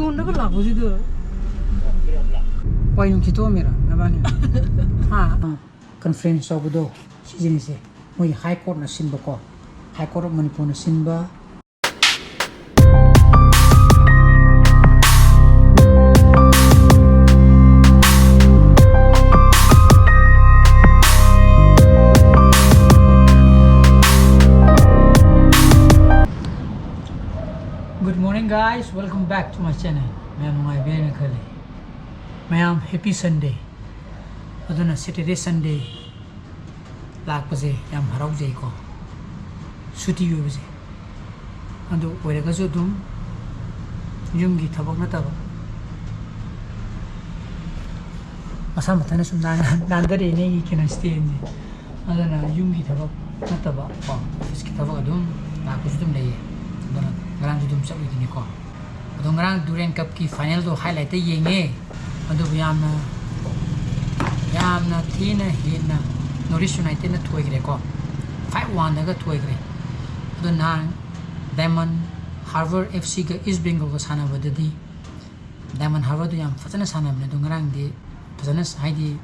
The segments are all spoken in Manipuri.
EON da lagu situ. Why nung kita mera, nabani? Ha, conference of do. Sini sih. Moi High Court na sinba ko. High Court of Manipur na sinba. Good morning guys, welcome back to my channel. Mayam happy Sunday. Aduna Saturday Sunday. Lakpase yam harau jai ko. Suti yu base. Ando oira kaso dum yumgi thabak na taba. Masa matana sum nandare ne kina stay ni. Aduna yumgi thabak na taba. Office ki thabak dum lakpase dum nei. Aduna ngarang dum sak ni ko. Aduna ngarang Durand Cup ki final do highlight te yenge. Ado yamna thina hina Norris United na thuigre ko 5-1 daga thuigre ado na Diamond Harbour FC ga East Bengal ga sana badadi Diamond Harbour do yam fazana sana ne do ngarang di fazana haidi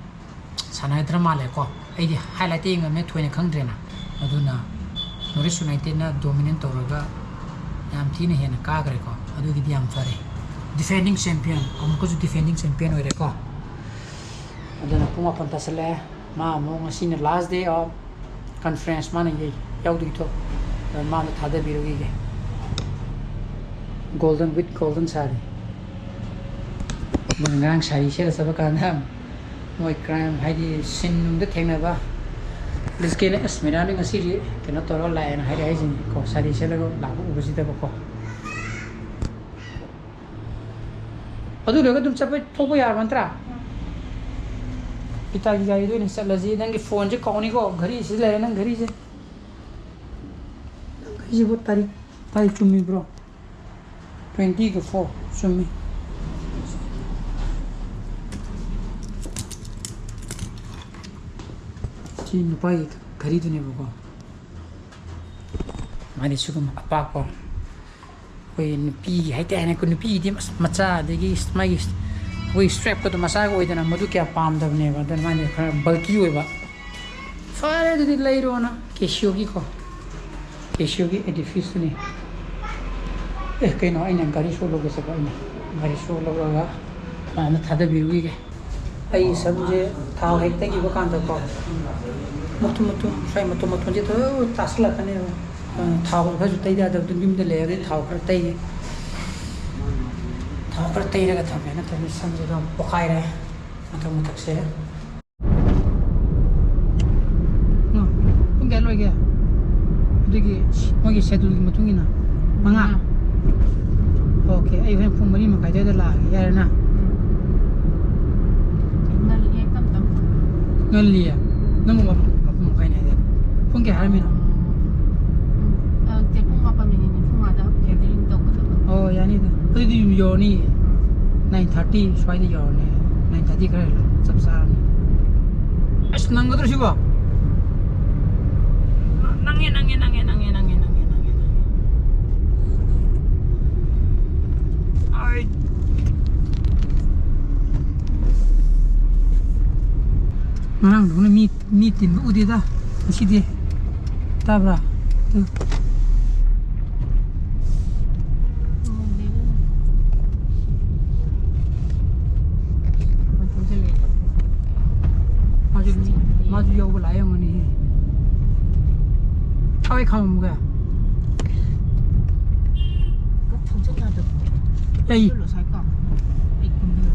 sana drama le ko aidi highlighting me thuine khangdre na ado na Norris United na dominant toraga yam thina hina ka gre ko ado gi yam fare defending champion amko ju defending champion hoire ko adana puma pantasale ma mo ngasi last day of conference mana ye yaudi to ma na thada birogi ge golden with golden sari mangang sari se sa kan ham moi crime haidi sin num de thengna ba liske ne asmina ni ngasi ri kena toro la na haidi haidi ko sari se lago lagu ubusi ta ko adu loga dum chapai thobo yar mantra पिता की गाड़ी तो नहीं चल रही है नंगे फोन से कौन ही को घरी से ले ना घरी से बहुत तारीख चुम्मी ब्रो 20 के 4 चुम्मी जी नुपाई घरी तो नहीं बोगा हमारे सुगम अपा को कोई नुपी है क्या है कोई नुपी थी मचा देगी smile we strap ko to masago idana madu kya palm dabne ba dan mane bulky hoiba fare de leiro na keshogi edifice ni kai no ina gari so loge se ba ina gari so loga ana thada birugi ge ai samje thao hekta gi ba kan ta ko mutu sai mutu je to tasla kane thao ba ju tai da da dum de le ge thao kar tai पर तैयार का था मैंने तो मिशन जो हम पकाए रहे मतलब मुतक से ना तुम क्या लोगे देखिए मगे शेड्यूल की मतुंगी ना मंगा ओके आई हम पुम मरी में काजे तो ला यार ना ngân liya namu apa mau kain aja pun ke harmi na te pun apa mini ni pun ada catering to oh yani itu di yoni 9:30 swai di yoni 9:30 kare la sab sar ni as nang godro sibo nange ai mang dong mi tin udi da sidi tabra tu maju yo la yang ni thai kham mu ga ko thong cha da ei lo sai ka ei kun de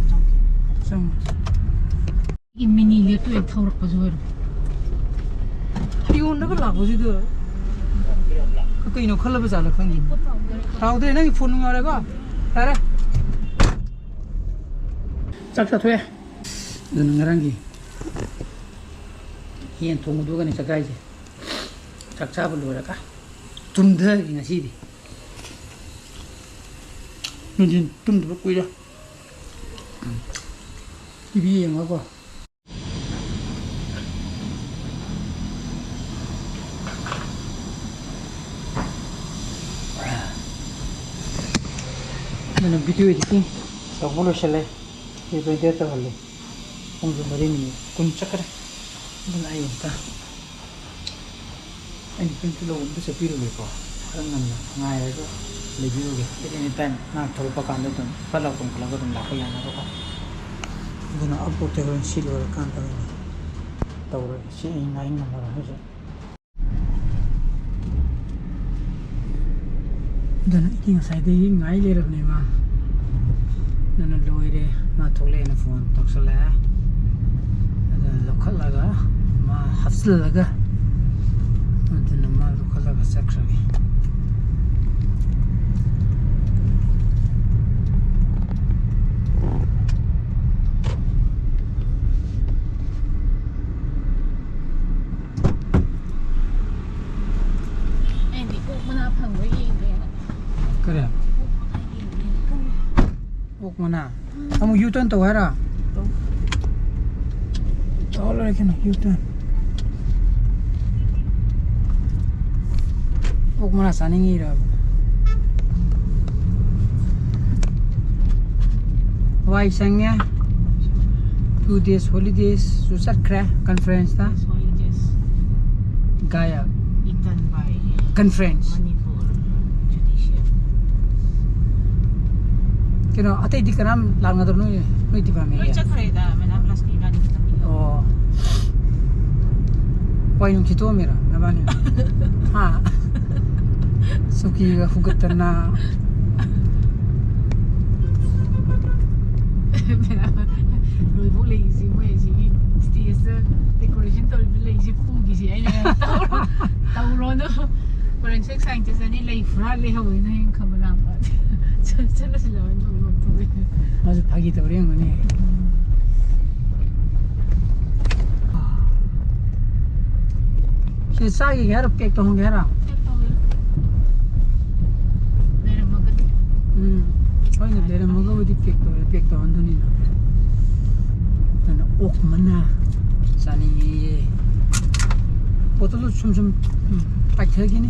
chang i mini le to ek thor pa jo EON da la bo ji de ko kai no khala ba ja la khang ni thau de na phone ngare ko tare chak cha thwe ngarang gi hiền thùng đua cái này chắc gai gì chắc chắn phải lùi ra cả tum thế thì là gì đi nên nhìn tum được quý ra cái gì mà có Mana video editing sabolo shale ye bende ta halle pungju mari ni kun chakar dan ayo ta ani kun tulo undu sepiru le ko rangan na ngai ga le biu ge any time na thol pa kan don pala kun kala ga don la ko yana ko duna upload te ron silo kan ta ni tawre si ngai na mara he dana iting side yi ngai le rab ne ma dana loire na thole na phone toksala ada lokhala ga ma hafsal ga dana ma lokhala ga sakshawi kare ok mana kamu U-turn to hara all I can U-turn ok mana saning ira why sangya 2 days holidays susat kra conference ta holidays gaya eaten by conference Manipur judicial. kino atay di kanam lang na doon no di ba may Wait, check Freda. Manam last kailan kita niyo. oh why yung kito mira naman ha suki ga hugatan na Rồi vô lazy mo eh si stage decoration to lazy pugi si ay na tao no forensic scientist ani lay fra le hawi na yung kamala pa sana sila no to 아주 박이 더리는 거네. 실사기 해라 객도 한 개 해라. 어이는 내려 먹어 어디 객도 한 돈이나. 나는 옥만나 사니 보도도 춤춤 빠트기네.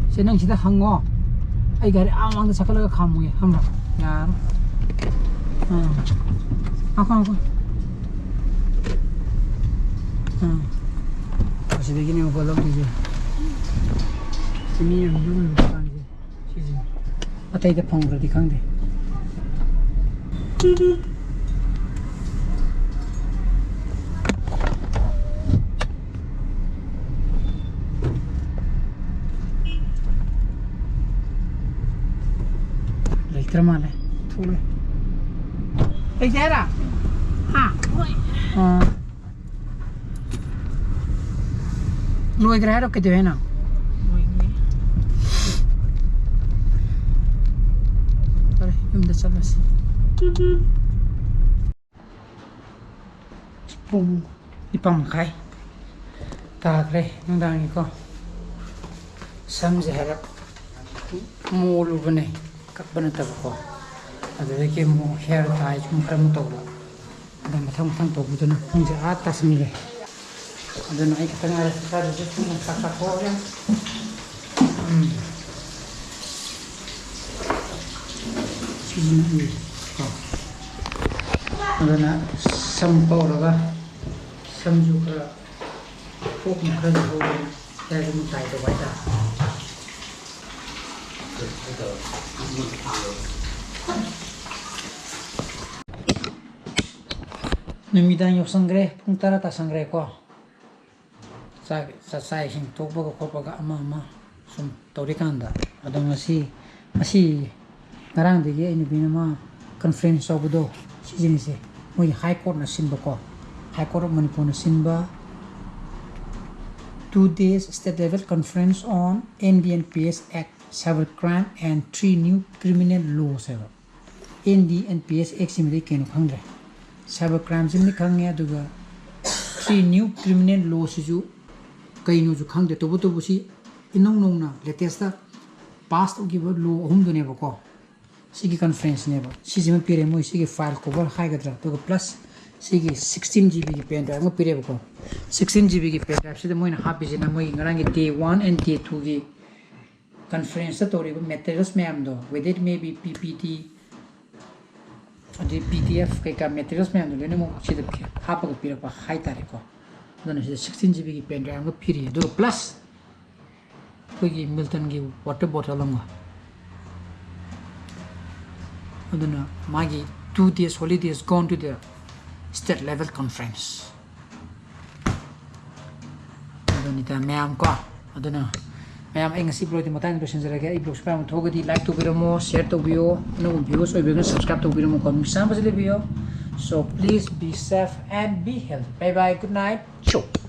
세능 시다 항어. आई घर आवांग तो सकल का खाम हुए हम यार हाँ आँखों आँखों हाँ ऐसे देखिए नहीं वो बोलो मुझे सिमी हम लोग दुकान से चीज़ें आता इधर पंग रही दिखाएं दे termal thule ei jara ha noi grado ke de na tare yum de chalas pum ipam khai ta kre nang dang ko sam zahara mulu bane các bên tập của ở kia một hair tie chúng ta một tổ là mà thông tổ của nó không sẽ át tas mi này ở đây cái tengah kita ada cuma kakak kau yang sini ni kau ada nak sampau lah sam juga pok muka juga dari mutai tu baca Namidang yung sangre, puntara ta sangre ko. Sa sing to baga ama sum torikanda. Adong asi ngarang dige ini binama conference obudo si jinise. Mo high court na sinba ko. High court of Manipur na sinba 2 days state level conference on NDNPS Act cybercrime and 3 new criminal laws ever. NDNPS Act simili kenu khangre. Cybercrime simili khangya duga 3 new criminal laws ju kainu ju khangde to si inong nong na latest ta passed to give law hum dune ba ko sigi conference ne ba si jima pire mo sigi file cover high gadra to plus sigi 16 GB ki pen drive mo pire ba ko 16 GB ki pen drive sida mo ina happy jina mo ngarang day 1 and day 2 gi conference ꯇꯧꯔꯤꯕ materials ꯃꯌꯥꯝꯗꯣ whether it may be PPT ꯑꯗꯩ PDF ꯀꯩꯀꯥ materials ꯃꯌꯥꯝꯗꯣ ꯂꯣꯏꯅꯃꯛ ꯁꯤꯗ ꯍꯥꯞꯄꯒ ꯄꯤꯔꯛꯄ ꯍꯥꯏꯇꯥꯔꯦꯀꯣ ꯑꯗꯨꯅ ꯁꯤꯗ 16GB ꯒꯤ ꯄꯦꯟ ꯗ꯭ꯔꯥꯏꯚ ꯑꯃꯒ ꯄꯤꯔꯤ ꯑꯗꯨꯒ ꯄ꯭ꯂꯁ ꯑꯩꯈꯣꯏꯒꯤ ꯃꯤꯜꯇꯟꯒꯤ ꯋꯥꯇꯔ ꯕꯣꯇꯜ ꯑꯃꯒ aduna magi 2 days holidays gone to the state level conference adunita mayam ko aduna mayam ai ngasi blog di matang do senjara ga i blog spam thogadi like to biramo share to bio no viewers oi bio subscribe to biramo ko misam basile bio so please be safe and be healthy bye bye good night ciao